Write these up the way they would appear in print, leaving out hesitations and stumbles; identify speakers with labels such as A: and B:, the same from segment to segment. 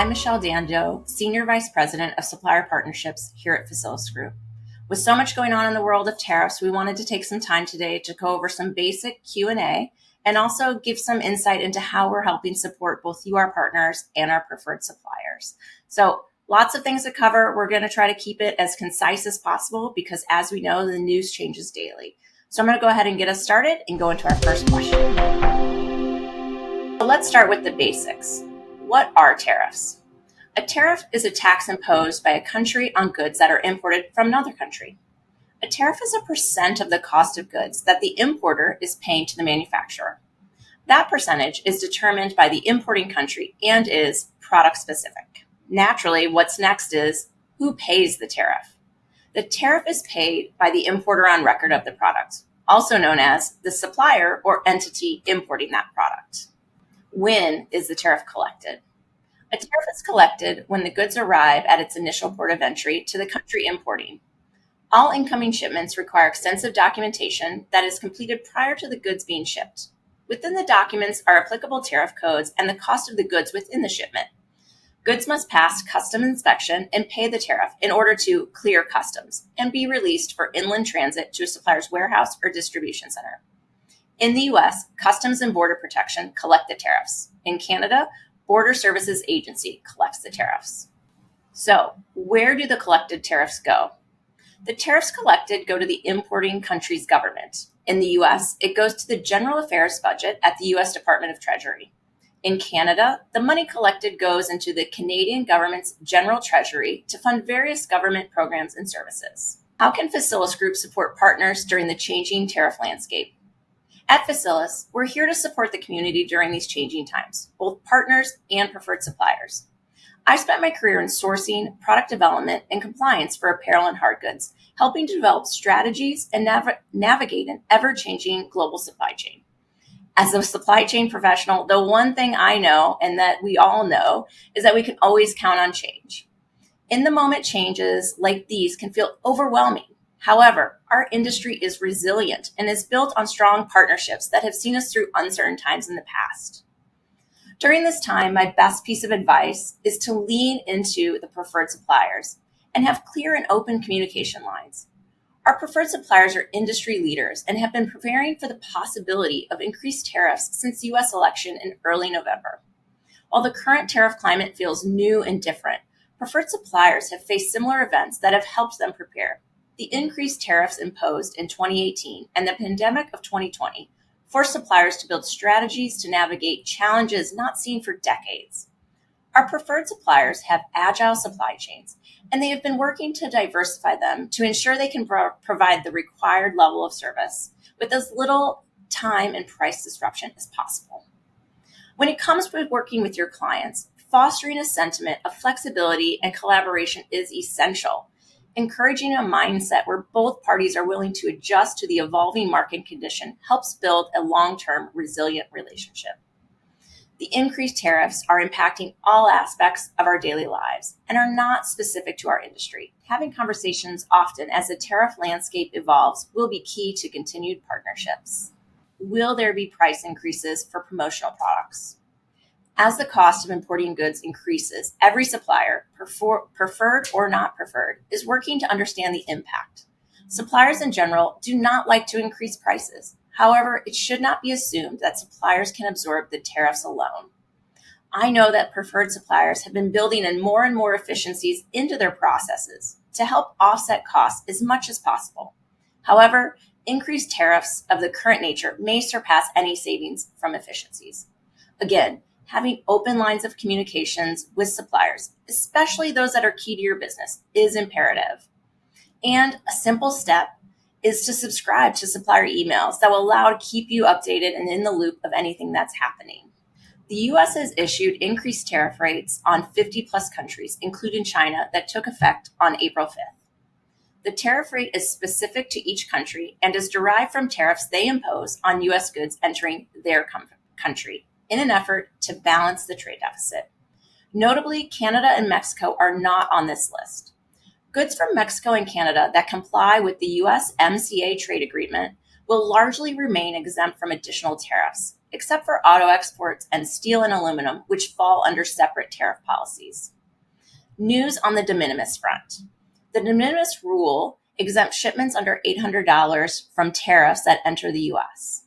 A: I'm Michele Dando, Senior Vice President of Supplier Partnerships here at Facilisgroup. With so much going on in the world of tariffs, we wanted to take some time today to go over some basic Q&A and also give some insight into how we're helping support both you, our partners, and our preferred suppliers. So lots of things to cover. We're going to try to keep it as concise as possible because, as we know, the news changes daily. So I'm going to go ahead and get us started and go into our first question. So let's start with the basics. What are tariffs? A tariff is a tax imposed by a country on goods that are imported from another country. A tariff is a percent of the cost of goods that the importer is paying to the manufacturer. That percentage is determined by the importing country and is product specific. Naturally, what's next is who pays the tariff. The tariff is paid by the importer on record of the product, also known as the supplier or entity importing that product. When is the tariff collected? A tariff is collected when the goods arrive at its initial port of entry to the country importing. All incoming shipments require extensive documentation that is completed prior to the goods being shipped. Within the documents are applicable tariff codes and the cost of the goods within the shipment. Goods must pass customs inspection and pay the tariff in order to clear customs and be released for inland transit to a supplier's warehouse or distribution center. In the U.S., Customs and Border Protection collect the tariffs. In Canada, Border Services Agency collects the tariffs. So, where do the collected tariffs go? The tariffs collected go to the importing country's government. In the U.S., it goes to the General Affairs budget at the U.S. Department of Treasury. In Canada, the money collected goes into the Canadian government's General Treasury to fund various government programs and services. How can Facilisgroup support partners during the changing tariff landscape? At Facilis, we're here to support the community during these changing times, both partners and preferred suppliers. I spent my career in sourcing, product development, and compliance for apparel and hard goods, helping to develop strategies and navigate an ever-changing global supply chain. As a supply chain professional, the one thing I know, and that we all know, is that we can always count on change. In the moment, changes like these can feel overwhelming. However, our industry is resilient and is built on strong partnerships that have seen us through uncertain times in the past. During this time, my best piece of advice is to lean into the preferred suppliers and have clear and open communication lines. Our preferred suppliers are industry leaders and have been preparing for the possibility of increased tariffs since the U.S. election in early November. While the current tariff climate feels new and different, preferred suppliers have faced similar events that have helped them prepare. The increased tariffs imposed in 2018 and the pandemic of 2020 forced suppliers to build strategies to navigate challenges not seen for decades. Our preferred suppliers have agile supply chains, and they have been working to diversify them to ensure they can provide the required level of service with as little time and price disruption as possible. When it comes to working with your clients, fostering a sentiment of flexibility and collaboration is essential. Encouraging a mindset where both parties are willing to adjust to the evolving market condition helps build a long-term, resilient relationship. The increased tariffs are impacting all aspects of our daily lives and are not specific to our industry. Having conversations often as the tariff landscape evolves will be key to continued partnerships. Will there be price increases for promotional products? As the cost of importing goods increases, every supplier, preferred or not preferred, is working to understand the impact. Suppliers in general do not like to increase prices. However, it should not be assumed that suppliers can absorb the tariffs alone. I know that preferred suppliers have been building in more and more efficiencies into their processes to help offset costs as much as possible. However, increased tariffs of the current nature may surpass any savings from efficiencies. Again, having open lines of communications with suppliers, especially those that are key to your business, is imperative. And a simple step is to subscribe to supplier emails that will allow to keep you updated and in the loop of anything that's happening. The U.S. has issued increased tariff rates on 50 plus countries, including China, that took effect on April 5th. The tariff rate is specific to each country and is derived from tariffs they impose on U.S. goods entering their country in an effort to balance the trade deficit. Notably, Canada and Mexico are not on this list. Goods from Mexico and Canada that comply with the USMCA trade agreement will largely remain exempt from additional tariffs, except for auto exports and steel and aluminum, which fall under separate tariff policies. News on the de minimis front. The de minimis rule exempts shipments under $800 from tariffs that enter the U.S.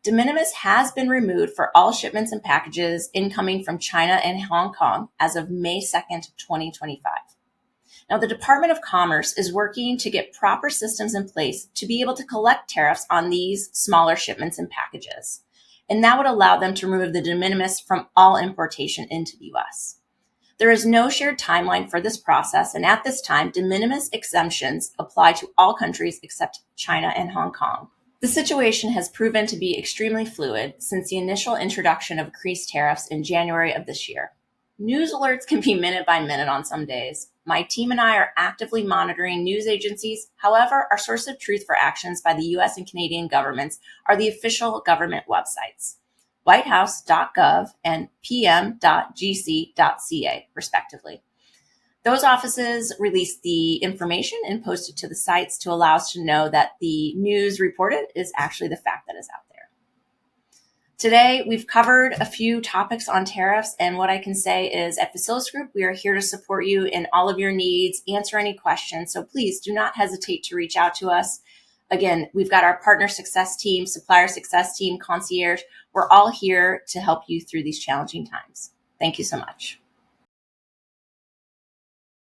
A: De minimis has been removed for all shipments and packages incoming from China and Hong Kong as of May 2nd, 2025. Now, the Department of Commerce is working to get proper systems in place to be able to collect tariffs on these smaller shipments and packages. And that would allow them to remove the de minimis from all importation into the U.S. There is no shared timeline for this process, and at this time, de minimis exemptions apply to all countries except China and Hong Kong. The situation has proven to be extremely fluid since the initial introduction of increased tariffs in January of this year. News alerts can be minute by minute on some days. My team and I are actively monitoring news agencies. However, our source of truth for actions by the U.S. and Canadian governments are the official government websites, whitehouse.gov and pm.gc.ca, respectively. Those offices release the information and post it to the sites to allow us to know that the news reported is actually the fact that is out there. Today, we've covered a few topics on tariffs, and what I can say is at Facilisgroup, we are here to support you in all of your needs, answer any questions, so please do not hesitate to reach out to us. Again, we've got our partner success team, supplier success team, concierge. We're all here to help you through these challenging times. Thank you so much.